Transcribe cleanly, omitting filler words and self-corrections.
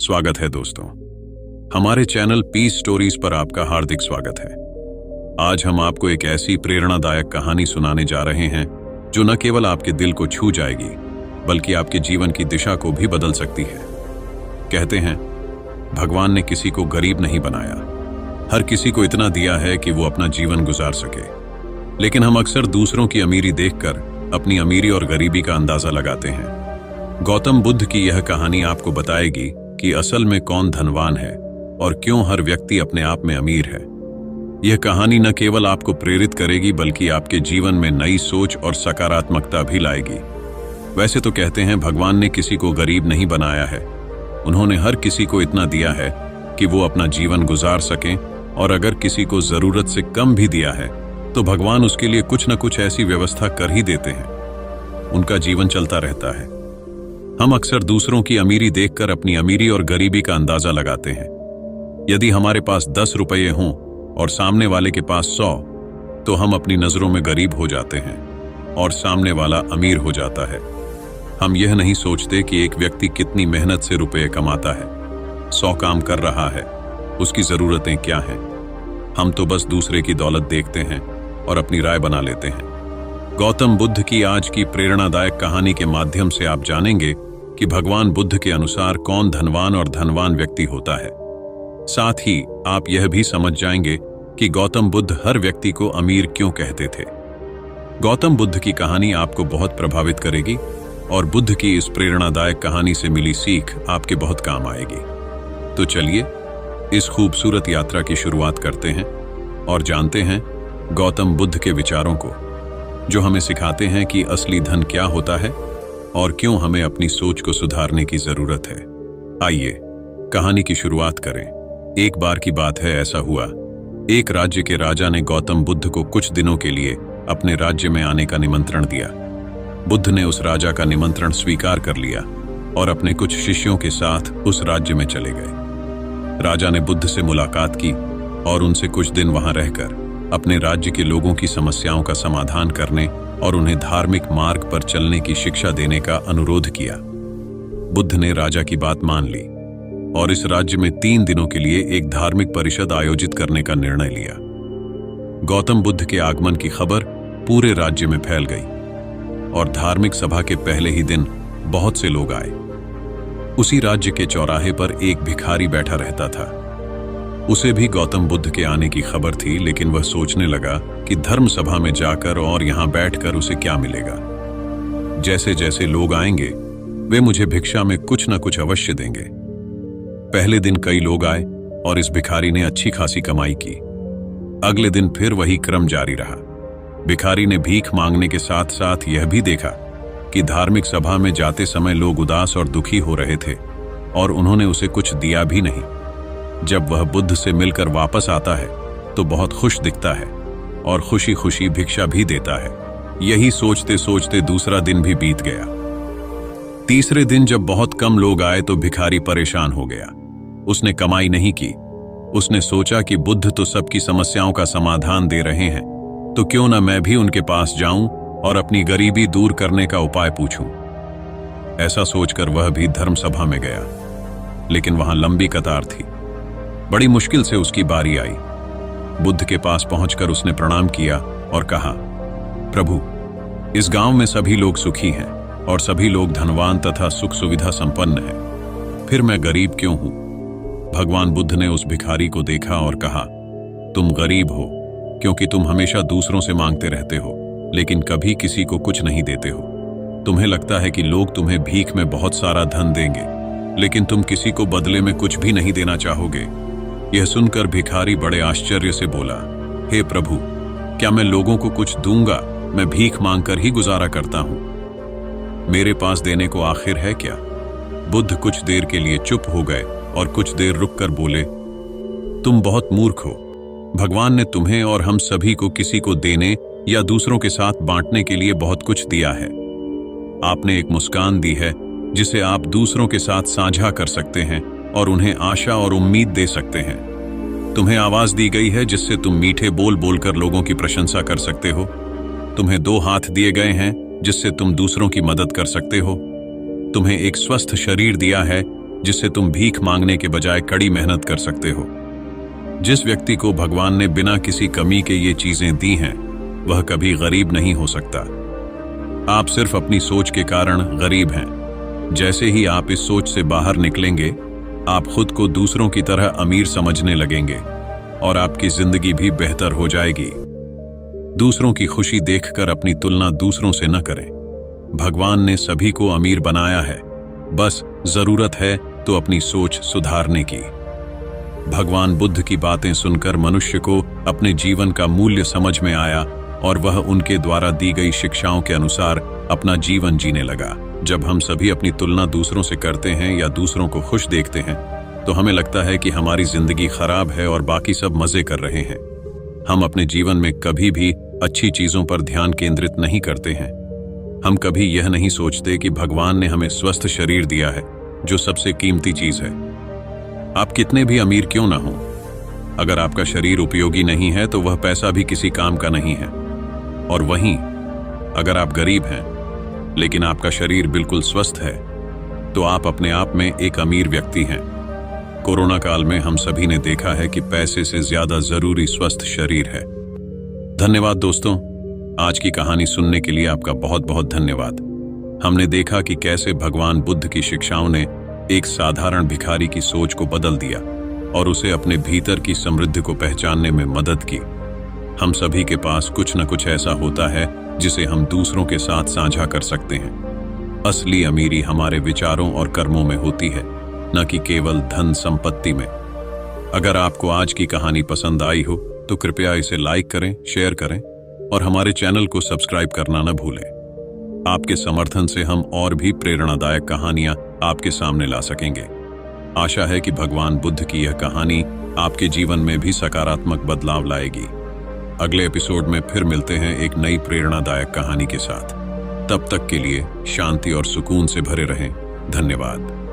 स्वागत है दोस्तों, हमारे चैनल पीस स्टोरीज पर आपका हार्दिक स्वागत है। आज हम आपको एक ऐसी प्रेरणादायक कहानी सुनाने जा रहे हैं जो न केवल आपके दिल को छू जाएगी बल्कि आपके जीवन की दिशा को भी बदल सकती है। कहते हैं भगवान ने किसी को गरीब नहीं बनाया, हर किसी को इतना दिया है कि वो अपना जीवन गुजार सके। लेकिन हम अक्सर दूसरों की अमीरी देखकर अपनी अमीरी और गरीबी का अंदाजा लगाते हैं। गौतम बुद्ध की यह कहानी आपको बताएगी कि असल में कौन धनवान है और क्यों हर व्यक्ति अपने आप में अमीर है। यह कहानी न केवल आपको प्रेरित करेगी बल्कि आपके जीवन में नई सोच और सकारात्मकता भी लाएगी। वैसे तो कहते हैं भगवान ने किसी को गरीब नहीं बनाया है, उन्होंने हर किसी को इतना दिया है कि वो अपना जीवन गुजार सकें, और अगर किसी को जरूरत से कम भी दिया है तो भगवान उसके लिए कुछ न कुछ ऐसी व्यवस्था कर ही देते हैं, उनका जीवन चलता रहता है। हम अक्सर दूसरों की अमीरी देखकर अपनी अमीरी और गरीबी का अंदाजा लगाते हैं। यदि हमारे पास 10 रुपये हों और सामने वाले के पास 100, तो हम अपनी नजरों में गरीब हो जाते हैं और सामने वाला अमीर हो जाता है। हम यह नहीं सोचते कि एक व्यक्ति कितनी मेहनत से रुपये कमाता है, 100 काम कर रहा है, उसकी जरूरतें क्या हैं। हम तो बस दूसरे की दौलत देखते हैं और अपनी राय बना लेते हैं। गौतम बुद्ध की आज की प्रेरणादायक कहानी के माध्यम से आप जानेंगे कि भगवान बुद्ध के अनुसार कौन धनवान और धनवान व्यक्ति होता है। साथ ही आप यह भी समझ जाएंगे कि गौतम बुद्ध हर व्यक्ति को अमीर क्यों कहते थे। गौतम बुद्ध की कहानी आपको बहुत प्रभावित करेगी और बुद्ध की इस प्रेरणादायक कहानी से मिली सीख आपके बहुत काम आएगी। तो चलिए इस खूबसूरत यात्रा की शुरुआत करते हैं और जानते हैं गौतम बुद्ध के विचारों को, जो हमें सिखाते हैं कि असली धन क्या होता है और क्यों हमें अपनी सोच को सुधारने की जरूरत है। आइए कहानी की शुरुआत करें। एक बार की बात है, ऐसा हुआ एक राज्य के राजा ने गौतम बुद्ध को कुछ दिनों के लिए अपने राज्य में आने का निमंत्रण दिया। बुद्ध ने उस राजा का निमंत्रण स्वीकार कर लिया और अपने कुछ शिष्यों के साथ उस राज्य में चले गए। राजा ने बुद्ध से मुलाकात की और उनसे कुछ दिन वहां रहकर अपने राज्य के लोगों की समस्याओं का समाधान करने और उन्हें धार्मिक मार्ग पर चलने की शिक्षा देने का अनुरोध किया। बुद्ध ने राजा की बात मान ली और इस राज्य में 3 दिनों के लिए एक धार्मिक परिषद आयोजित करने का निर्णय लिया। गौतम बुद्ध के आगमन की खबर पूरे राज्य में फैल गई और धार्मिक सभा के पहले ही दिन बहुत से लोग आए। उसी राज्य के चौराहे पर एक भिखारी बैठा रहता था। उसे भी गौतम बुद्ध के आने की खबर थी, लेकिन वह सोचने लगा कि धर्म सभा में जाकर और यहां बैठकर उसे क्या मिलेगा। जैसे जैसे लोग आएंगे वे मुझे भिक्षा में कुछ न कुछ अवश्य देंगे। पहले दिन कई लोग आए और इस भिखारी ने अच्छी खासी कमाई की। अगले दिन फिर वही क्रम जारी रहा। भिखारी ने भीख मांगने के साथ साथ यह भी देखा कि धार्मिक सभा में जाते समय लोग उदास और दुखी हो रहे थे और उन्होंने उसे कुछ दिया भी नहीं। जब वह बुद्ध से मिलकर वापस आता है तो बहुत खुश दिखता है और खुशी खुशी भिक्षा भी देता है। यही सोचते सोचते दूसरा दिन भी बीत गया। तीसरे दिन जब बहुत कम लोग आए तो भिखारी परेशान हो गया। उसने कमाई नहीं की। उसने सोचा कि बुद्ध तो सबकी समस्याओं का समाधान दे रहे हैं, तो क्यों ना मैं भी उनके पास जाऊं और अपनी गरीबी दूर करने का उपाय पूछूं। ऐसा सोचकर वह भी धर्म सभा में गया, लेकिन वहां लंबी कतार थी। बड़ी मुश्किल से उसकी बारी आई। बुद्ध के पास पहुंचकर उसने प्रणाम किया और कहा, प्रभु, इस गांव में सभी लोग सुखी हैं और सभी लोग धनवान तथा सुख सुविधा संपन्न हैं, फिर मैं गरीब क्यों हूं? भगवान बुद्ध ने उस भिखारी को देखा और कहा, तुम गरीब हो क्योंकि तुम हमेशा दूसरों से मांगते रहते हो, लेकिन कभी किसी को कुछ नहीं देते हो। तुम्हें लगता है कि लोग तुम्हें भीख में बहुत सारा धन देंगे, लेकिन तुम किसी को बदले में कुछ भी नहीं देना चाहोगे। यह सुनकर भिखारी बड़े आश्चर्य से बोला, हे प्रभु, क्या मैं लोगों को कुछ दूंगा? मैं भीख मांगकर ही गुजारा करता हूं। मेरे पास देने को आखिर है क्या? बुद्ध कुछ देर के लिए चुप हो गए और कुछ देर रुककर बोले, तुम बहुत मूर्ख हो। भगवान ने तुम्हें और हम सभी को किसी को देने या दूसरों के साथ बांटने के लिए बहुत कुछ दिया है। आपने एक मुस्कान दी है जिसे आप दूसरों के साथ साझा कर सकते हैं और उन्हें आशा और उम्मीद दे सकते हैं। तुम्हें आवाज दी गई है जिससे तुम मीठे बोल बोलकर लोगों की प्रशंसा कर सकते हो। तुम्हें 2 हाथ दिए गए हैं जिससे तुम दूसरों की मदद कर सकते हो। तुम्हें एक स्वस्थ शरीर दिया है जिससे तुम भीख मांगने के बजाय कड़ी मेहनत कर सकते हो। जिस व्यक्ति को भगवान ने बिना किसी कमी के ये चीजें दी हैं, वह कभी गरीब नहीं हो सकता। आप सिर्फ अपनी सोच के कारण गरीब हैं। जैसे ही आप इस सोच से बाहर निकलेंगे, आप खुद को दूसरों की तरह अमीर समझने लगेंगे और आपकी जिंदगी भी बेहतर हो जाएगी। दूसरों की खुशी देखकर अपनी तुलना दूसरों से न करें। भगवान ने सभी को अमीर बनाया है, बस जरूरत है तो अपनी सोच सुधारने की। भगवान बुद्ध की बातें सुनकर मनुष्य को अपने जीवन का मूल्य समझ में आया और वह उनके द्वारा दी गई शिक्षाओं के अनुसार अपना जीवन जीने लगा। जब हम सभी अपनी तुलना दूसरों से करते हैं या दूसरों को खुश देखते हैं, तो हमें लगता है कि हमारी जिंदगी खराब है और बाकी सब मजे कर रहे हैं। हम अपने जीवन में कभी भी अच्छी चीजों पर ध्यान केंद्रित नहीं करते हैं। हम कभी यह नहीं सोचते कि भगवान ने हमें स्वस्थ शरीर दिया है, जो सबसे कीमती चीज है। आप कितने भी अमीर क्यों ना हो, अगर आपका शरीर उपयोगी नहीं है तो वह पैसा भी किसी काम का नहीं है। और वहीं अगर आप गरीब हैं लेकिन आपका शरीर बिल्कुल स्वस्थ है, तो आप अपने आप में एक अमीर व्यक्ति हैं। कोरोना काल में हम सभी ने देखा है कि पैसे से ज्यादा जरूरी स्वस्थ शरीर है। धन्यवाद दोस्तों, आज की कहानी सुनने के लिए आपका बहुत बहुत धन्यवाद। हमने देखा कि कैसे भगवान बुद्ध की शिक्षाओं ने एक साधारण भिखारी की सोच को बदल दिया और उसे अपने भीतर की समृद्धि को पहचानने में मदद की। हम सभी के पास कुछ न कुछ ऐसा होता है जिसे हम दूसरों के साथ साझा कर सकते हैं। असली अमीरी हमारे विचारों और कर्मों में होती है, न कि केवल धन संपत्ति में। अगर आपको आज की कहानी पसंद आई हो तो कृपया इसे लाइक करें, शेयर करें और हमारे चैनल को सब्सक्राइब करना न भूलें। आपके समर्थन से हम और भी प्रेरणादायक कहानियां आपके सामने ला सकेंगे। आशा है कि भगवान बुद्ध की यह कहानी आपके जीवन में भी सकारात्मक बदलाव लाएगी। अगले एपिसोड में फिर मिलते हैं एक नई प्रेरणादायक कहानी के साथ। तब तक के लिए शांति और सुकून से भरे रहें। धन्यवाद।